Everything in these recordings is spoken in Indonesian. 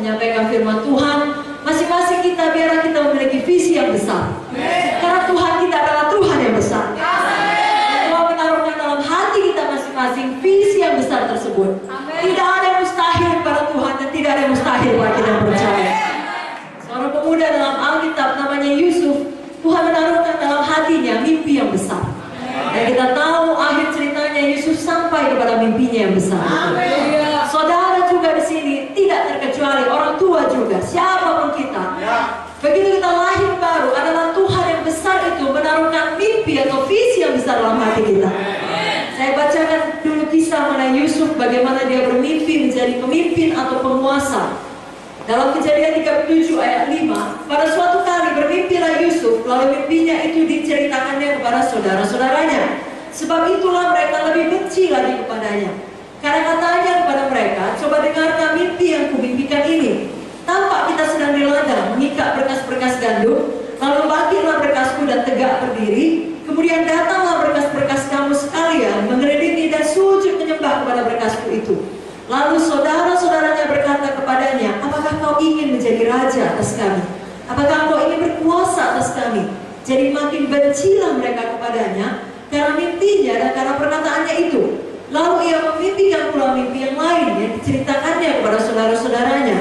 menyampaikan firman Tuhan, masing-masing kita biarlah kita memiliki visi yang besar. Karena Tuhan kita adalah Tuhan yang besar. Tuhan menaruhkan dalam hati kita masing-masing visi yang besar tersebut. Tidak ada yang mustahil kepada Tuhan dan tidak ada yang mustahil bagi kita yang percaya. Seorang pemuda dalam Alkitab namanya Yusuf, Tuhan menaruhkan dalam hatinya mimpi yang besar. Dan kita tahu akhir ceritanya Yusuf sampai kepada mimpinya yang besar. Saudara juga di sini tidak terkecuali, orang tua juga, siapapun kita. Begitu kita lahir baru, adalah Tuhan yang besar itu menaruhkan mimpi atau visi yang besar dalam hati kita. Saya bacakan dulu kisah mengenai Yusuf, bagaimana dia bermimpi menjadi pemimpin atau penguasa. Dalam Kejadian 37 ayat 5, pada suatu kali bermimpilah Yusuf, lalu mimpinya itu diceritakannya kepada saudara-saudaranya. Sebab itulah mereka lebih benci lagi kepadanya. Karena katanya kepada mereka, coba dengarkan mimpi yang kumimpikan ini. Tampak kita sedang di ladang mengikat berkas-berkas gandum, lalu bangkitlah berkasku dan tegak berdiri. Kemudian datanglah berkas-berkas kamu sekalian, mengeredini dan sujud menyembah kepada berkasku itu. Lalu saudara-saudaranya berkata kepadanya, apakah kau ingin menjadi raja atas kami? Apakah kau ingin berkuasa atas kami? Jadi makin bencilah mereka kepadanya karena mimpinya dan karena perkataannya itu. Lalu ia memimpikan pula mimpi yang lain yang diceritakannya kepada saudara-saudaranya.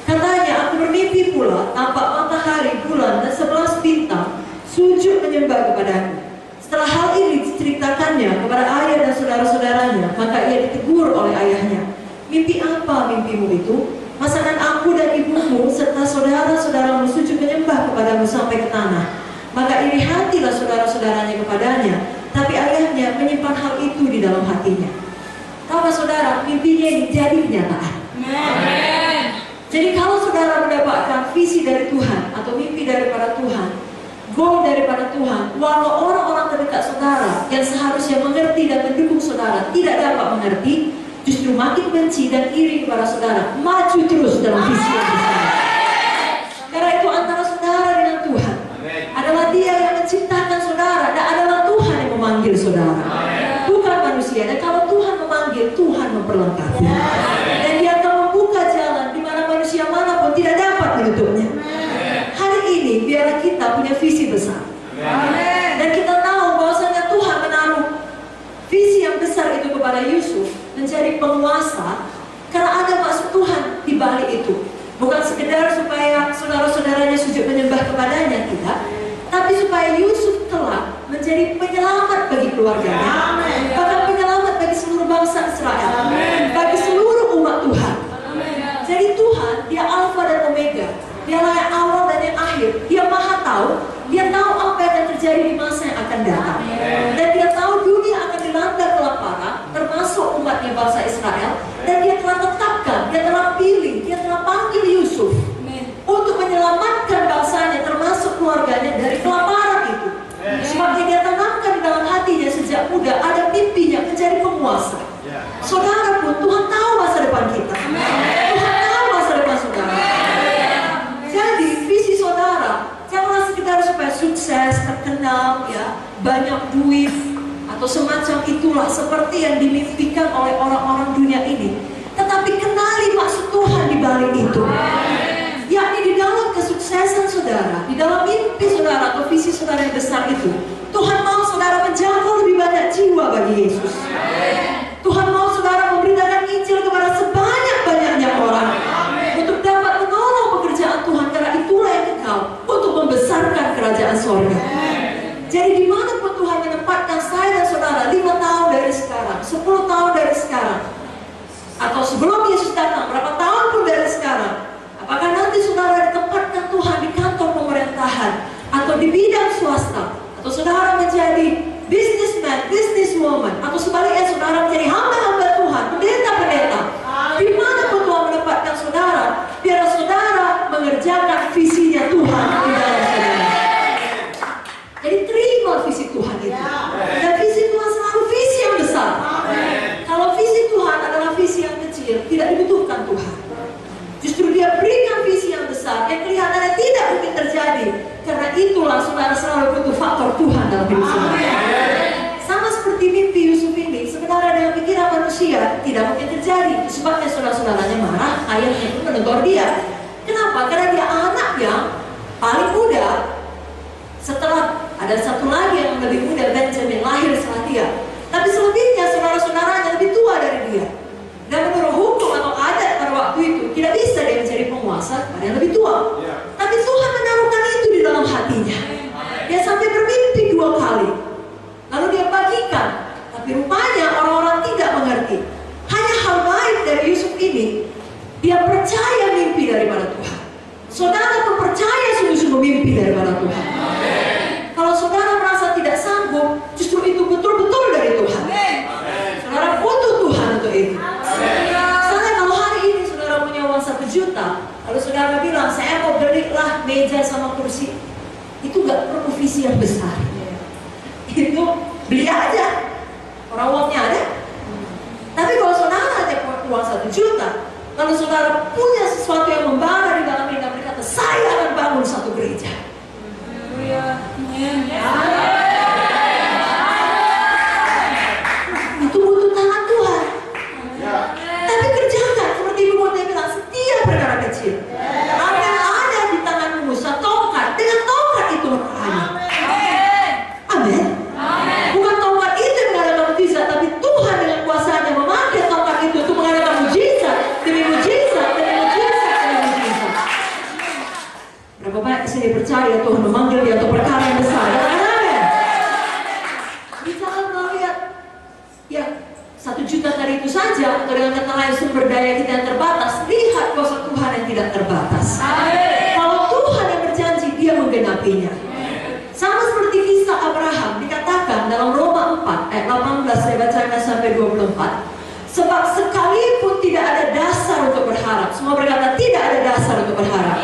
Katanya, aku bermimpi pula, tampak matahari, bulan, dan 11 bintang sujud menyembah kepadaku. Setelah hal ini diceritakannya kepada ayah dan saudara-saudaranya, maka ia ditegur oleh ayahnya. Mimpi apa mimpimu itu? Masakan aku dan ibumu serta saudara-saudaramu sujud menyembah kepadamu sampai ke tanah. Maka iri hatilah saudara-saudaranya kepadanya, tapi ayahnya menyimpan hal itu di dalam hatinya. Tahukah saudara, mimpinya ini jadi kenyataan. Jadi kalau saudara mendapatkan visi dari Tuhan atau mimpi daripada Tuhan, goal daripada Tuhan, walau orang-orang terdekat saudara yang seharusnya mengerti dan mendukung saudara tidak dapat mengerti, justru makin benci dan iri kepada saudara, maju terus dalam visi yang besar. Karena itu antara saudara dengan Tuhan adalah Dia yang menciptakan saudara dan adalah Tuhan yang memanggil saudara, bukan manusia. Dan kalau Tuhan memanggil, Tuhan memperlengkapi. Dan Dia akan membuka jalan di mana manusia manapun tidak dapat menutupnya. Hari ini biarlah kita punya visi besar. Dan kita tahu bahwasanya Tuhan menaruh visi yang besar itu kepada Yusuf menjadi penguasa karena ada maksud Tuhan di balik itu. Bukan sekedar supaya saudara-saudaranya sujud menyembah kepadanya, tidak, tapi supaya Yusuf telah menjadi penyelamat bagi keluarganya, bahkan penyelamat bagi seluruh bangsa Israel, bagi seluruh umat Tuhan. Jadi Tuhan, Dia Alfa dan Omega, Dialah yang awal dan yang akhir. Dia Maha tahu, Dia tahu apa yang akan terjadi di masa yang akan datang. Dan Dia tahu dunia akan dilanda kelaparan, termasuk umatnya bangsa Israel. Dan Dia telah tetapkan, Dia telah pilih, Dia telah panggil Yusuf untuk menyelamatkan bangsanya, termasuk keluarganya dari kelaparan itu. Sebab Dia tanamkan di dalam hatinya sejak muda ada mimpinya menjadi penguasa. Saudara pun Tuhan tahu masa depan kita. Tuhan tahu masa depan saudara. Jadi visi saudara janganlah sekedar supaya sukses, terkenal, ya, banyak duit atau semacam itulah seperti yang dimimpikan oleh orang-orang dunia ini. Tetapi kenali maksud Tuhan di balik itu. Yakni di dalam kesuksesan saudara, di dalam mimpi saudara atau visi saudara yang besar itu, Tuhan mau saudara menjangkau lebih banyak jiwa bagi Yesus. Tuhan mau saudara memberitakan Injil kepada sebanyak-banyaknya orang untuk dapat menolong pekerjaan Tuhan, karena itulah yang kekal untuk membesarkan kerajaan sorga. Jadi dimanapun Tuhan menempatkan saya dan saudara 5 tahun dari sekarang, 10 tahun dari sekarang, atau sebelum Yesus datang, berapa tahun pun dari sekarang, apakah nanti saudara ditempatkan Tuhan di kantor pemerintahan atau di bidang swasta, atau saudara menjadi businessman, businesswoman, atau sebaliknya saudara menjadi hamba-hamba Tuhan, pendeta-pendeta, dimanapun Tuhan menempatkan saudara, biarlah saudara mengerjakan visinya Tuhan di dalam saudara. Jadi terima visi Tuhan itu. Dan visi Tuhan selalu visi yang besar. Kalau visi Tuhan adalah visi yang kecil, tidak dibutuhkan Tuhan. Justru Dia berikan visi yang besar yang kelihatannya tidak mungkin terjadi. Karena itulah saudara selalu butuh faktor Tuhan dalam hidup saudara. Sama seperti mimpi Yusuf ini, sebenarnya dengan pikiran manusia manusia tidak mungkin terjadi. Itu sebabnya saudara-saudaranya marah, ayahnya pun menegur dia. Kenapa? Karena dia anak yang paling muda. Setelah ada satu lagi yang lebih muda, Benjamin, lahir setelah dia. Tapi selebihnya saudara-saudaranya lebih tua dari dia. Dan menurut hukum atau adat pada waktu itu tidak bisa dia menjadi penguasa pada yang lebih tua. Tapi Tuhan menaruhkan itu di dalam hatinya. Dia sampai bermimpi 2 kali. Lalu dia bagikan. Tapi rupanya orang-orang tidak mengerti. Hanya hal baik dari Yusuf ini, dia percaya mimpi daripada Tuhan. Saudara pun percaya sungguh-sungguh mimpi daripada Tuhan. Kalau saudara merasa tidak sanggup, justru itu betul-betul dari Tuhan. Saudara butuh Tuhan untuk itu. Misalnya kalau hari ini saudara punya uang 1 juta, lalu saudara bilang, saya mau belilah meja sama kursi. Itu gak perlu visi yang besar. Itu beli aja. Orang uangnya ada. Tapi kalau saudara aja uang 1 juta, kalau saudara punya sesuatu yang membara di dalam hidup, berkata, saya akan bangun satu gereja. Itu butuh tangan Tuhan. Tapi kerjakan seperti Ibu Mute bilang, setiap perkara kecil. Apa yang ada di tanganmu, tongkat, dengan tongkat itu berani. Amin. Bukan tongkat itu yang mengadakan mujizat, tapi Tuhan dengan kuasanya memakai tongkat itu untuk mengadakan mujizat demi mujizat demi mujizat demi mujizat. Berapa banyak di sini percaya Tuhan memanggil dia untuk perkara yang besar? Amin. Di jangan melihat ya 1 juta dari itu saja, atau dengan kata lain sumber daya kita yang terbatas. Lihat kuasa Tuhan yang tidak terbatas. Kalau Tuhan yang berjanji, dia menggenapinya. Sama seperti kisah Abraham, dikatakan dalam Roma 4 ayat 18, saya bacakan sampai 24. Sebab sekalipun tidak ada dasar untuk berharap. Semua berkata tidak ada dasar untuk berharap.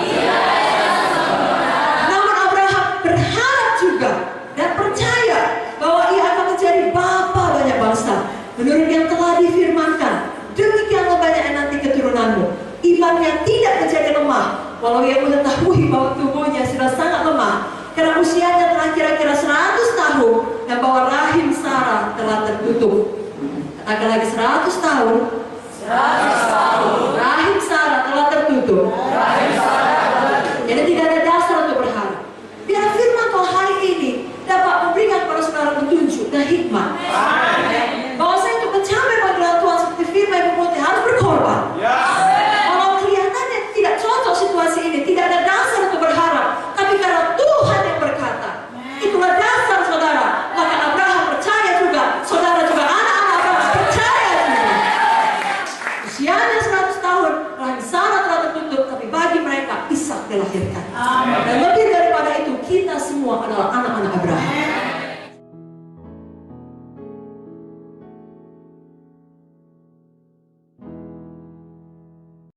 Namun Abraham berharap juga dan percaya bahwa ia akan menjadi bapa banyak bangsa. Menurut yang telah difirmankan, demikianlah banyaknya nanti keturunanmu. Imannya tidak menjadi lemah, walau ia mengetahui bahwa tubuhnya sudah sangat lemah, karena usianya telah kira-kira 100 tahun, dan bahwa rahim Sarah telah tertutup. Katakan lagi 100 tahun. 100 tahun. Rahim Sarah telah tertutup. Jadi tidak ada dasar untuk berharap. Biar firman Tuhan hari ini dapat memberikan kepada saudara petunjuk dan hikmat. Bahwa saya untuk mencapai panggilan Tuhan seperti firman Ibu Mute harus berkorban. Kalau kelihatannya tidak cocok situasi ini, tidak ada dasar untuk berharap, tapi karena Tuhan yang berkata, itulah dasar saudara. Maka Abraham percaya juga, saudara juga anak-anak Abraham percaya juga. Usianya 100 tahun, rahim Sarah telah tertutup, tapi bagi mereka Ishak dilahirkan. Dan lebih daripada itu, kita semua adalah anak-anak Abraham.